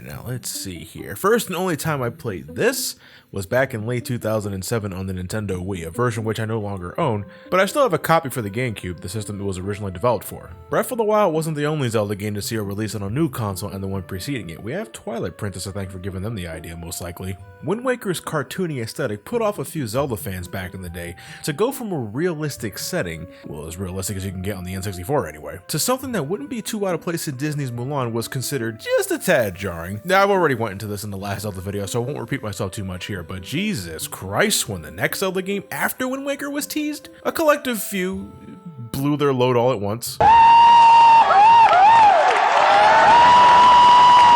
now let's see here. First and only time I played this was back in late 2007 on the Nintendo Wii, a version which I no longer own, but I still have a copy for the GameCube, the system it was originally developed for. Breath of the Wild wasn't the only Zelda game to see a release on a new console and the one preceding it. We have Twilight Princess to thank for giving them the idea, most likely. Wind Waker's cartoony aesthetic put off a few Zelda fans back in the day to go from a realistic setting, well, as realistic as you can get on the N64 anyway, to something that wouldn't be too out of place in Disney's Mulan was considered just a tad jarring. Now, I've already went into this in the last Zelda video, so I won't repeat myself too much here, but Jesus Christ, when the next Zelda game after Wind Waker was teased, a collective few blew their load all at once.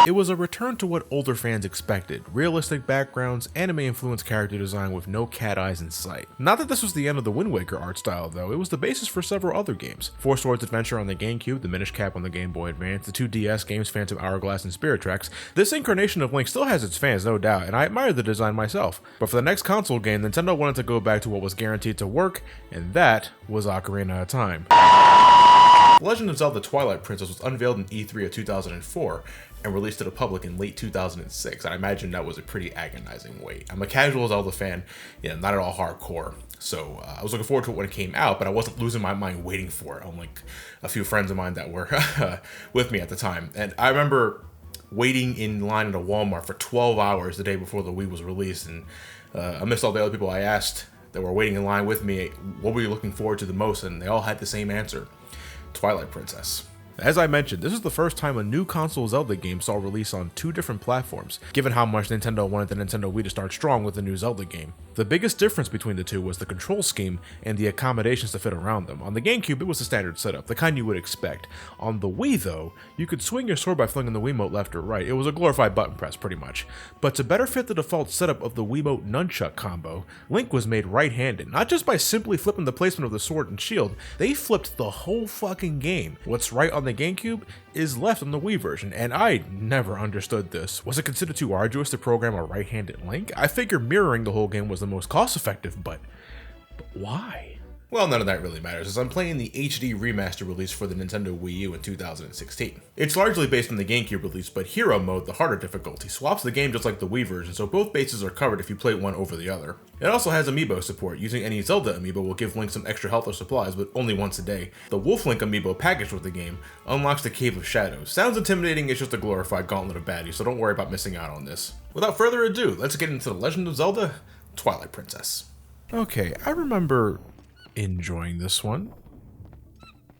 It was a return to what older fans expected, realistic backgrounds, anime-influenced character design with no cat eyes in sight. Not that this was the end of the Wind Waker art style though, it was the basis for several other games. Four Swords Adventure on the GameCube, the Minish Cap on the Game Boy Advance, the two DS games Phantom Hourglass and Spirit Tracks. This incarnation of Link still has its fans, no doubt, and I admire the design myself. But for the next console game, Nintendo wanted to go back to what was guaranteed to work, and that was Ocarina of Time. Legend of Zelda Twilight Princess was unveiled in E3 of 2004 and released to the public in late 2006. I imagine that was a pretty agonizing wait. I'm a casual Zelda fan, not at all hardcore, so I was looking forward to it when it came out, but I wasn't losing my mind waiting for it, unlike a few friends of mine that were with me at the time. And I remember waiting in line at a Walmart for 12 hours the day before the Wii was released, and amidst all the other people I asked that were waiting in line with me, what were you looking forward to the most, and they all had the same answer: Twilight Princess. As I mentioned, this is the first time a new console Zelda game saw release on two different platforms, given how much Nintendo wanted the Nintendo Wii to start strong with the new Zelda game. The biggest difference between the two was the control scheme and the accommodations to fit around them. On the GameCube, it was the standard setup, the kind you would expect. On the Wii though, you could swing your sword by flinging the Wiimote left or right. It was a glorified button press, pretty much. But to better fit the default setup of the Wiimote nunchuck combo, Link was made right-handed, not just by simply flipping the placement of the sword and shield, they flipped the whole fucking game. What's right on the GameCube is left on the Wii version, and I never understood this. Was it considered too arduous to program a right-handed Link? I figured mirroring the whole game was the most cost-effective, but why? Well, none of that really matters, as I'm playing the HD Remaster release for the Nintendo Wii U in 2016. It's largely based on the GameCube release, but Hero Mode, the harder difficulty, swaps the game just like the Wii version, so both bases are covered if you play one over the other. It also has amiibo support. Using any Zelda amiibo will give Link some extra health or supplies, but only once a day. The Wolf Link amiibo packaged with the game unlocks the Cave of Shadows. Sounds intimidating, it's just a glorified gauntlet of baddies, so don't worry about missing out on this. Without further ado, let's get into The Legend of Zelda Twilight Princess. Okay, I remember enjoying this one.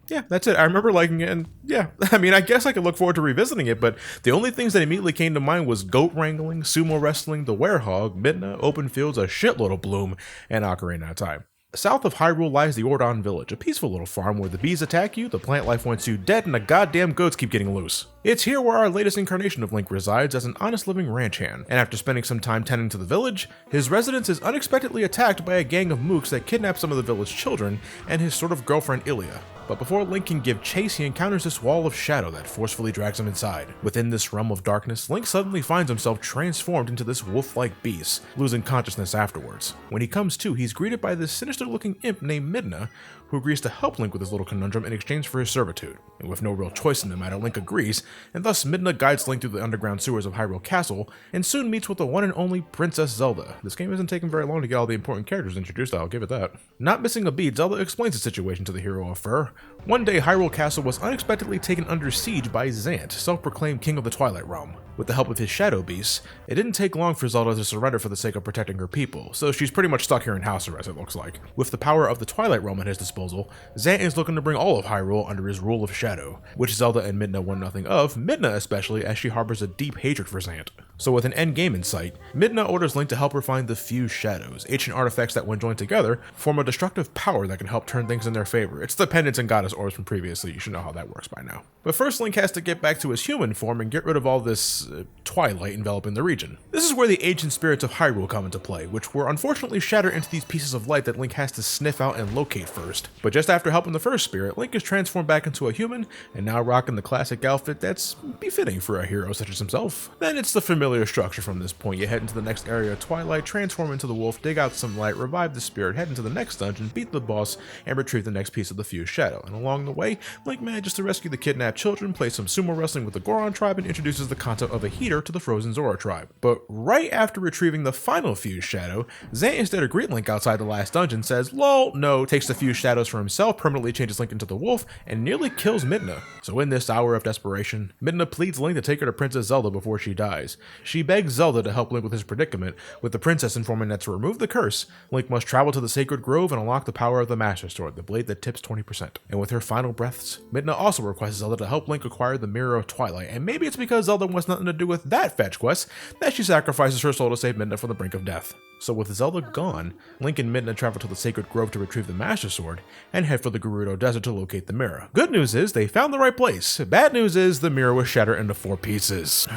Yeah, that's it. I remember liking it, and yeah, I mean, I guess I could look forward to revisiting it, but the only things that immediately came to mind was goat wrangling, sumo wrestling, the werehog, Midna, open fields, a shitload of bloom, and Ocarina of Time. South of Hyrule lies the Ordon village, a peaceful little farm where the bees attack you, the plant life wants you dead, and the goddamn goats keep getting loose. It's here where our latest incarnation of Link resides as an honest living ranch hand, and after spending some time tending to the village, his residence is unexpectedly attacked by a gang of mooks that kidnap some of the village children and his sort of girlfriend Ilia. But before Link can give chase, he encounters this wall of shadow that forcefully drags him inside. Within this realm of darkness, Link suddenly finds himself transformed into this wolf-like beast, losing consciousness afterwards. When he comes to, he's greeted by this sinister-looking imp named Midna, who agrees to help Link with his little conundrum in exchange for his servitude. And with no real choice in the matter, Link agrees, and thus Midna guides Link through the underground sewers of Hyrule Castle, and soon meets with the one and only Princess Zelda. This game isn't taking very long to get all the important characters introduced, I'll give it that. Not missing a beat, Zelda explains the situation to the hero of Fur. One day, Hyrule Castle was unexpectedly taken under siege by Zant, self-proclaimed king of the Twilight Realm. With the help of his shadow beasts, it didn't take long for Zelda to surrender for the sake of protecting her people, so she's pretty much stuck here in house arrest, it looks like. With the power of the Twilight Realm at his disposal, Zant is looking to bring all of Hyrule under his rule of shadow, which Zelda and Midna want nothing of, Midna especially, as she harbors a deep hatred for Zant. So with an end game in sight, Midna orders Link to help her find the Fused Shadows, ancient artifacts that when joined together, form a destructive power that can help turn things in their favor. It's the pendants and goddess orbs from previously, you should know how that works by now. But first Link has to get back to his human form and get rid of all this twilight enveloping the region. This is where the ancient spirits of Hyrule come into play, which were unfortunately shattered into these pieces of light that Link has to sniff out and locate first. But just after helping the first spirit, Link is transformed back into a human, and now rocking the classic outfit that's befitting for a hero such as himself. Then it's the familiar structure from this point. You head into the next area of Twilight, transform into the wolf, dig out some light, revive the spirit, head into the next dungeon, beat the boss, and retrieve the next piece of the Fused Shadow. And along the way, Link manages to rescue the kidnapped children, play some sumo wrestling with the Goron tribe, and introduces the concept equivalent of a heater to the frozen Zora tribe. But right after retrieving the final fused shadow, Zant, instead of greeting Link outside the last dungeon, says, "Lol, no," takes the fused shadows for himself, permanently changes Link into the wolf, and nearly kills Midna. So in this hour of desperation, Midna pleads Link to take her to Princess Zelda before she dies. She begs Zelda to help Link with his predicament, with the princess informing that to remove the curse, Link must travel to the sacred grove and unlock the power of the Master Sword, the blade that tips 20%. And with her final breaths, Midna also requests Zelda to help Link acquire the Mirror of Twilight, and maybe it's because Zelda wants nothing to do with that fetch quest that she sacrifices her soul to save Midna from the brink of death. So with Zelda gone, Link and Midna travel to the Sacred Grove to retrieve the Master Sword, and head for the Gerudo Desert to locate the mirror. Good news is, they found the right place. Bad news is, the mirror was shattered into 4 pieces.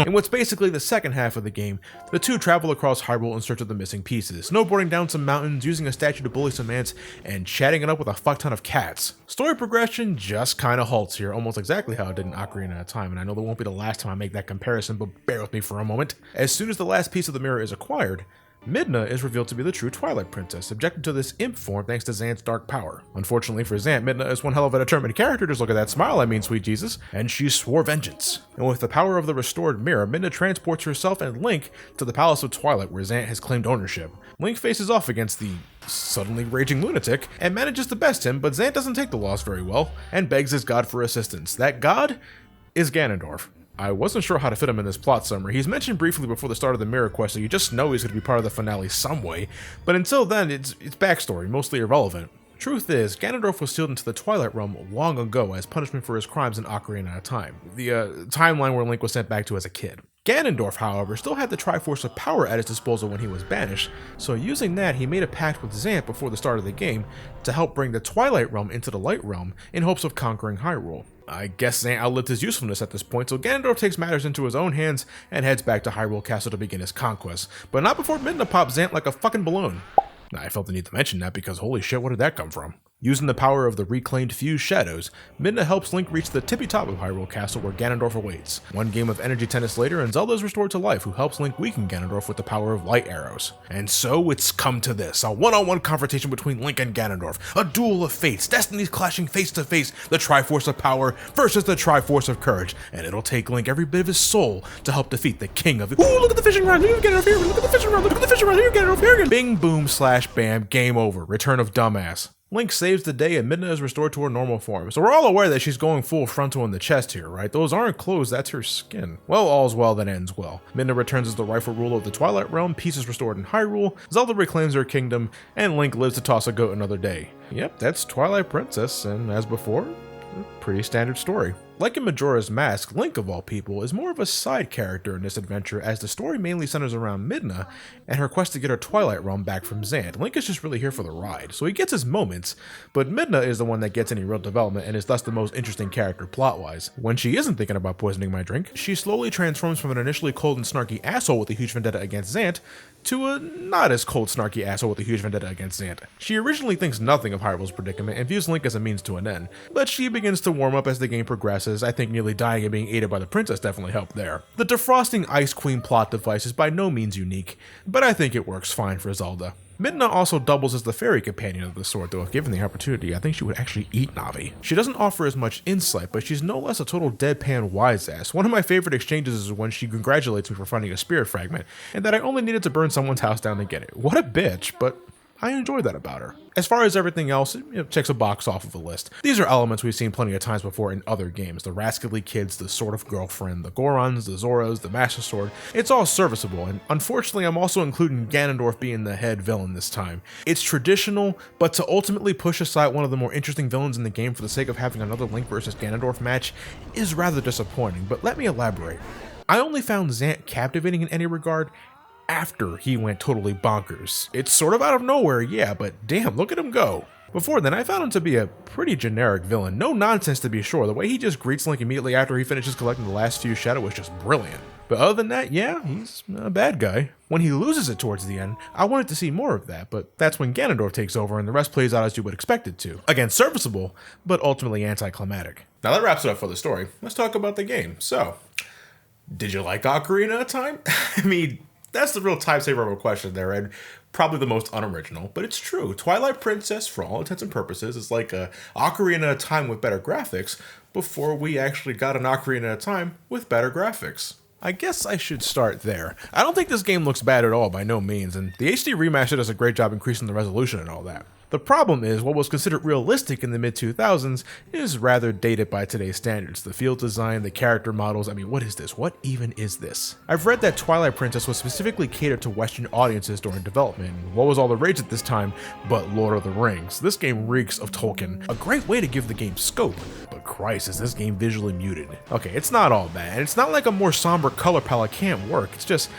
In what's basically the second half of the game, the two travel across Hyrule in search of the missing pieces, snowboarding down some mountains, using a statue to bully some ants, and chatting it up with a fuck ton of cats. Story progression just kinda halts here, almost exactly how it did in Ocarina of Time, and I know that won't be the last time I make that comparison, but bear with me for a moment. As soon as the last piece of the mirror is acquired, Midna is revealed to be the true Twilight Princess, subjected to this imp form thanks to Zant's dark power. Unfortunately for Zant, Midna is one hell of a determined character, just look at that smile, I mean sweet Jesus, and she swore vengeance. And with the power of the restored mirror, Midna transports herself and Link to the Palace of Twilight where Zant has claimed ownership. Link faces off against the suddenly raging lunatic and manages to best him, but Zant doesn't take the loss very well and begs his god for assistance. That god is Ganondorf. I wasn't sure how to fit him in this plot summary. He's mentioned briefly before the start of the mirror quest, so you just know he's going to be part of the finale some way, but until then, it's backstory, mostly irrelevant. Truth is, Ganondorf was sealed into the Twilight Realm long ago as punishment for his crimes in Ocarina of Time, the timeline where Link was sent back to as a kid. Ganondorf, however, still had the Triforce of Power at his disposal when he was banished, so using that, he made a pact with Zant before the start of the game to help bring the Twilight Realm into the Light Realm in hopes of conquering Hyrule. I guess Zant outlived his usefulness at this point, so Ganondorf takes matters into his own hands and heads back to Hyrule Castle to begin his conquest, but not before Midna pops Zant like a fucking balloon. I felt the need to mention that because holy shit, where did that come from? Using the power of the reclaimed fused shadows, Midna helps Link reach the tippy top of Hyrule Castle where Ganondorf awaits. One game of energy tennis later and Zelda is restored to life, who helps Link weaken Ganondorf with the power of light arrows. And so it's come to this, a one-on-one confrontation between Link and Ganondorf, a duel of fates, destinies clashing face to face, the Triforce of Power versus the Triforce of Courage, and it'll take Link every bit of his soul to help defeat the king of it. Ooh, look at the fishing rod, look at Ganondorf here, look at the fishing rod, look at the fishing rod here, Ganondorf here again. Bing, boom, slash, bam, game over, return of dumbass. Link saves the day and Midna is restored to her normal form, so we're all aware that she's going full frontal in the chest here, right? Those aren't clothes, that's her skin. Well, all's well that ends well. Midna returns as the rightful ruler of the Twilight Realm, peace is restored in Hyrule, Zelda reclaims her kingdom, and Link lives to toss a goat another day. Yep, that's Twilight Princess, and as before, a pretty standard story. Like in Majora's Mask, Link of all people is more of a side character in this adventure as the story mainly centers around Midna and her quest to get her Twilight Realm back from Zant. Link is just really here for the ride, so he gets his moments, but Midna is the one that gets any real development and is thus the most interesting character plot-wise. When she isn't thinking about poisoning my drink, she slowly transforms from an initially cold and snarky asshole with a huge vendetta against Zant to a not as cold snarky asshole with a huge vendetta against Zant. She originally thinks nothing of Hyrule's predicament and views Link as a means to an end, but she begins to warm up as the game progresses. I think nearly dying and being aided by the princess definitely helped there. The defrosting Ice Queen plot device is by no means unique, but I think it works fine for Zelda. Midna also doubles as the fairy companion of the sword, though if given the opportunity, I think she would actually eat Navi. She doesn't offer as much insight, but she's no less a total deadpan wise ass. One of my favorite exchanges is when she congratulates me for finding a spirit fragment, and that I only needed to burn someone's house down to get it. What a bitch, but I enjoy that about her. As far as everything else, it checks a box off of the list. These are elements we've seen plenty of times before in other games. The rascally kids, the sort of girlfriend, the Gorons, the Zoras, the Master Sword. It's all serviceable, and unfortunately I'm also including Ganondorf being the head villain this time. It's traditional, but to ultimately push aside one of the more interesting villains in the game for the sake of having another Link versus Ganondorf match is rather disappointing, but let me elaborate. I only found Zant captivating in any regard after he went totally bonkers. It's sort of out of nowhere, yeah, but damn, look at him go. Before then, I found him to be a pretty generic villain. No nonsense to be sure. The way he just greets Link immediately after he finishes collecting the last few shadow was just brilliant. But other than that, yeah, he's a bad guy. When he loses it towards the end, I wanted to see more of that, but that's when Ganondorf takes over and the rest plays out as you would expect it to. Again, serviceable, but ultimately anticlimactic. Now that wraps it up for the story. Let's talk about the game. So, did you like Ocarina of Time? I mean, That's the real time saver of a question there, and probably the most unoriginal, but it's true. Twilight Princess, for all intents and purposes, is like a Ocarina of Time with better graphics before we actually got an Ocarina of Time with better graphics. I guess I should start there. I don't think this game looks bad at all, by no means, and the HD remaster does a great job increasing the resolution and all that. The problem is, what was considered realistic in the mid-2000s is rather dated by today's standards. The field design, the character models, I mean, what is this? What even is this? I've read that Twilight Princess was specifically catered to Western audiences during development. What was all the rage at this time but Lord of the Rings? This game reeks of Tolkien. A great way to give the game scope, but Christ, is this game visually muted. Okay, it's not all bad. It's not like a more somber color palette can't work. It's just,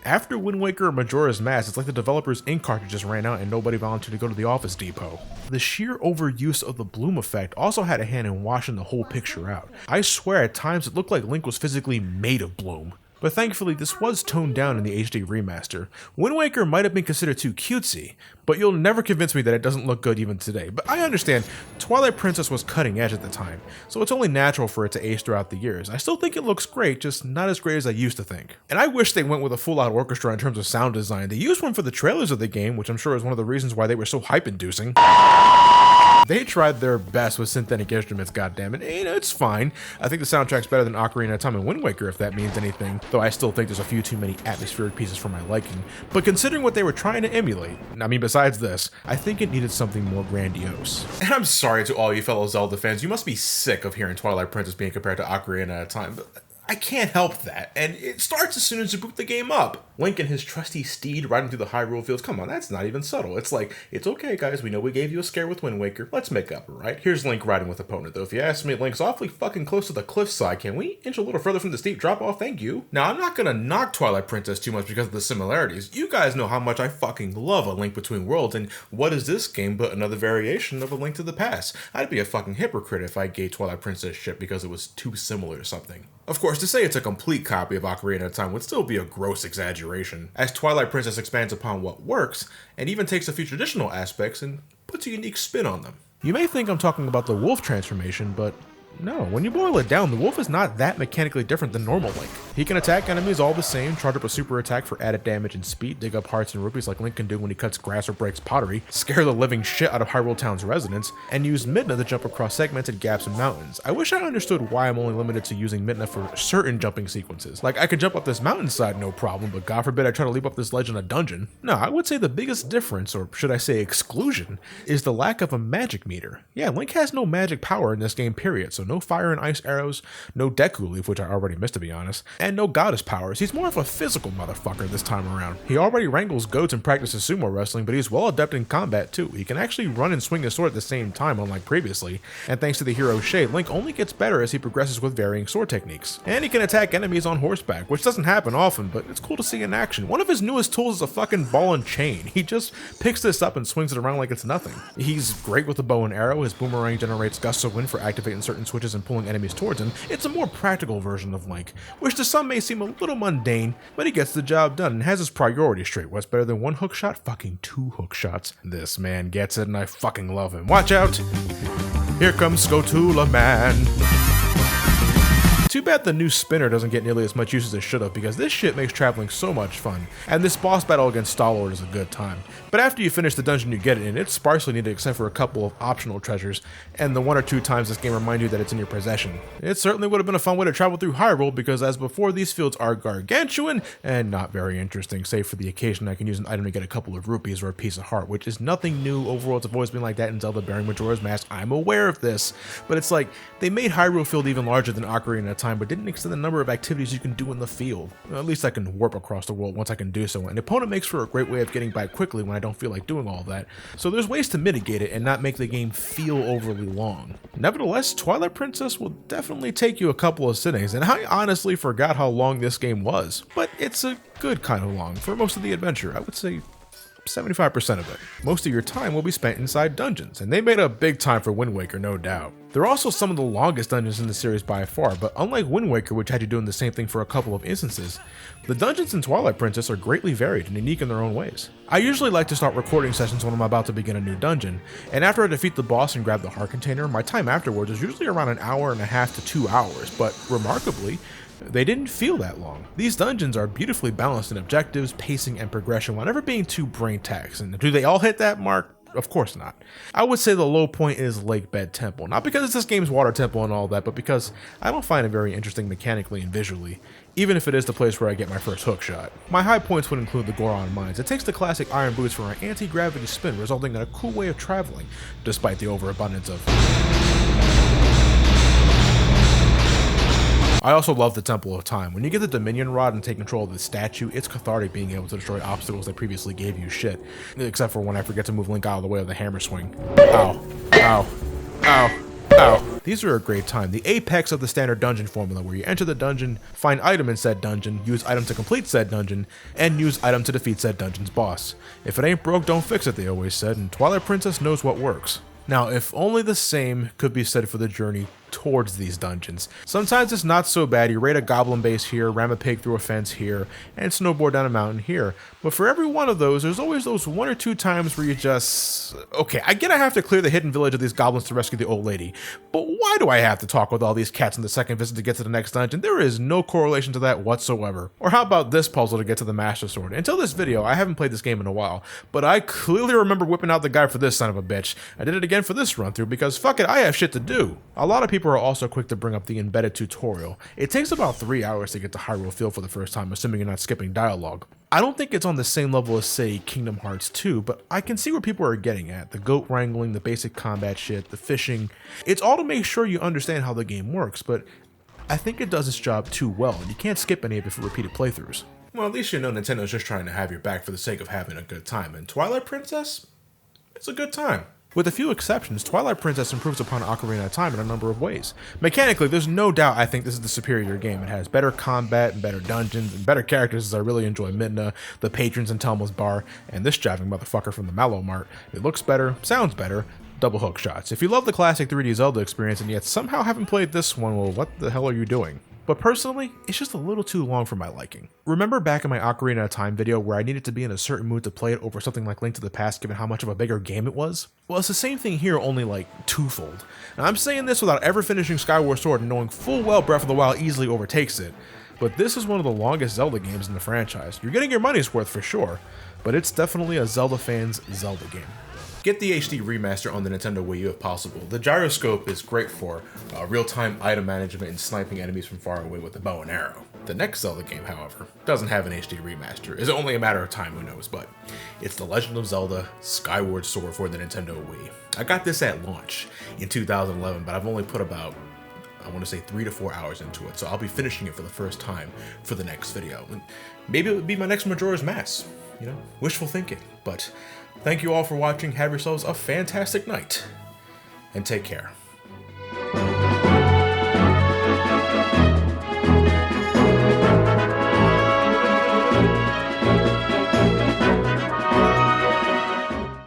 after Wind Waker or Majora's Mask, it's like the developer's ink cartridges ran out and nobody volunteered to go to the Office Depot. The sheer overuse of the bloom effect also had a hand in washing the whole picture out. I swear at times it looked like Link was physically made of bloom. But thankfully this was toned down in the HD remaster. Wind Waker might have been considered too cutesy, but you'll never convince me that it doesn't look good even today. But I understand, Twilight Princess was cutting edge at the time, so it's only natural for it to age throughout the years. I still think it looks great, just not as great as I used to think. And I wish they went with a full-out orchestra in terms of sound design. They used one for the trailers of the game, which I'm sure is one of the reasons why they were so hype-inducing. They tried their best with synthetic instruments, goddammit. You know, it's fine. I think the soundtrack's better than Ocarina of Time and Wind Waker, if that means anything, though I still think there's a few too many atmospheric pieces for my liking. But considering what they were trying to emulate, I mean, besides this, I think it needed something more grandiose. And I'm sorry to all you fellow Zelda fans, you must be sick of hearing Twilight Princess being compared to Ocarina of Time, but I can't help that, and it starts as soon as you boot the game up. Link and his trusty steed riding through the Hyrule fields, come on, that's not even subtle. It's like, it's okay guys, we know we gave you a scare with Wind Waker, let's make up, right? Here's Link riding with opponent, though if you ask me, Link's awfully fucking close to the cliffside. Can we inch a little further from the steep drop-off? Thank you. Now, I'm not gonna knock Twilight Princess too much because of the similarities. You guys know how much I fucking love A Link Between Worlds, and what is this game but another variation of A Link to the Past? I'd be a fucking hypocrite if I gave Twilight Princess shit because it was too similar to something. Of course, to say it's a complete copy of Ocarina of Time would still be a gross exaggeration, as Twilight Princess expands upon what works, and even takes a few traditional aspects and puts a unique spin on them. You may think I'm talking about the wolf transformation, but no, when you boil it down, the wolf is not that mechanically different than normal Link. He can attack enemies all the same, charge up a super attack for added damage and speed, dig up hearts and rupees like Link can do when he cuts grass or breaks pottery, scare the living shit out of Hyrule Town's residents, and use Midna to jump across segmented gaps and mountains. I wish I understood why I'm only limited to using Midna for certain jumping sequences. Like, I could jump up this mountainside no problem, but God forbid I try to leap up this ledge in a dungeon. No, I would say the biggest difference, or should I say exclusion, is the lack of a magic meter. Yeah, Link has no magic power in this game, period, so no fire and ice arrows, no Deku Leaf, which I already missed to be honest, and no goddess powers. He's more of a physical motherfucker this time around. He already wrangles goats and practices sumo wrestling, but he's well adept in combat too. He can actually run and swing his sword at the same time, unlike previously, and thanks to the hero Shade, Link only gets better as he progresses with varying sword techniques. And he can attack enemies on horseback, which doesn't happen often, but it's cool to see in action. One of his newest tools is a fucking ball and chain. He just picks this up and swings it around like it's nothing. He's great with the bow and arrow. His boomerang generates gusts of wind for activating certain switches and pulling enemies towards him. It's a more practical version of Link, which to some may seem a little mundane, but he gets the job done and has his priorities straight. What's better than one hook shot? Fucking two hook shots. This man gets it and I fucking love him. Watch out! Here comes Skotula Man. Too bad the new spinner doesn't get nearly as much use as it should have, because this shit makes traveling so much fun, and this boss battle against Star-Lord is a good time. But after you finish the dungeon you get it in, it's sparsely needed except for a couple of optional treasures, and the one or two times this game reminds you that it's in your possession. It certainly would have been a fun way to travel through Hyrule, because as before, these fields are gargantuan and not very interesting, save for the occasion I can use an item to get a couple of rupees or a piece of heart, which is nothing new. Overworlds have always been like that in Zelda bearing Majora's Mask. I'm aware of this, but it's like, they made Hyrule Field even larger than Ocarina of Time, but didn't extend the number of activities you can do in the field. Well, at least I can warp across the world once I can do so, and the opponent makes for a great way of getting by quickly when I don't feel like doing all that. So there's ways to mitigate it and not make the game feel overly long. Nevertheless, Twilight Princess will definitely take you a couple of sittings, and I honestly forgot how long this game was, but it's a good kind of long. For most of the adventure, I would say 75% of it. Most of your time will be spent inside dungeons, and they made a big time for Wind Waker, no doubt. They're also some of the longest dungeons in the series by far, but unlike Wind Waker, which had you doing the same thing for a couple of instances, the dungeons in Twilight Princess are greatly varied and unique in their own ways. I usually like to start recording sessions when I'm about to begin a new dungeon, and after I defeat the boss and grab the heart container, my time afterwards is usually around an hour and a half to 2 hours, but remarkably, they didn't feel that long. These dungeons are beautifully balanced in objectives, pacing, and progression while never being too brain taxing. Do they all hit that mark? Of course not. I would say the low point is Lake Bed Temple. Not because it's this game's water temple and all that, but because I don't find it very interesting mechanically and visually, even if it is the place where I get my first hook shot. My high points would include the Goron Mines. It takes the classic iron boots for an anti-gravity spin, resulting in a cool way of traveling, despite the overabundance of... I also love the Temple of Time. When you get the Dominion Rod and take control of the statue, it's cathartic being able to destroy obstacles that previously gave you shit. Except for when I forget to move Link out of the way of the hammer swing. Ow. Ow. Ow. Ow. These are a great time. The apex of the standard dungeon formula where you enter the dungeon, find item in said dungeon, use item to complete said dungeon, and use item to defeat said dungeon's boss. If it ain't broke, don't fix it, they always said, and Twilight Princess knows what works. Now, if only the same could be said for the journey towards these dungeons. Sometimes it's not so bad. You raid a goblin base here, ram a pig through a fence here, and snowboard down a mountain here. But for every one of those, there's always those 1 or 2 times where you just... Okay, I get I have to clear the hidden village of these goblins to rescue the old lady, but why do I have to talk with all these cats in the second visit to get to the next dungeon? There is no correlation to that whatsoever. Or how about this puzzle to get to the Master Sword? Until this video, I haven't played this game in a while, but I clearly remember whipping out the guy for this son of a bitch. I did it again for this run through because fuck it, I have shit to do. A lot of people are also quick to bring up the embedded tutorial. It takes about 3 hours to get to Hyrule Field for the first time, assuming you're not skipping dialogue. I don't think it's on the same level as, say, Kingdom Hearts 2, but I can see where people are getting at. The goat wrangling, the basic combat shit, the fishing. It's all to make sure you understand how the game works, but I think it does its job too well, and you can't skip any of it for repeated playthroughs. Well, at least you know Nintendo's just trying to have your back for the sake of having a good time, and Twilight Princess? It's a good time. With a few exceptions, Twilight Princess improves upon Ocarina of Time in a number of ways. Mechanically, there's no doubt I think this is the superior game. It has better combat, and better dungeons, and better characters as I really enjoy Midna, the patrons in Telma's bar, and this jiving motherfucker from the Mallow Mart. It looks better, sounds better, double hook shots. If you love the classic 3D Zelda experience and yet somehow haven't played this one, well, what the hell are you doing? But personally, it's just a little too long for my liking. Remember back in my Ocarina of Time video where I needed to be in a certain mood to play it over something like Link to the Past given how much of a bigger game it was? Well, it's the same thing here, only like twofold. Now I'm saying this without ever finishing Skyward Sword and knowing full well Breath of the Wild easily overtakes it. But this is one of the longest Zelda games in the franchise. You're getting your money's worth for sure, but it's definitely a Zelda fan's Zelda game. Get the HD remaster on the Nintendo Wii U if possible. The gyroscope is great for real-time item management and sniping enemies from far away with a bow and arrow. The next Zelda game, however, doesn't have an HD remaster. It's only a matter of time, who knows, but it's The Legend of Zelda Skyward Sword for the Nintendo Wii. I got this at launch in 2011, but I've only put about, I want to say 3 to 4 hours into it, so I'll be finishing it for the first time for the next video. And maybe it would be my next Majora's Mask, you know, wishful thinking, but thank you all for watching, have yourselves a fantastic night, and take care.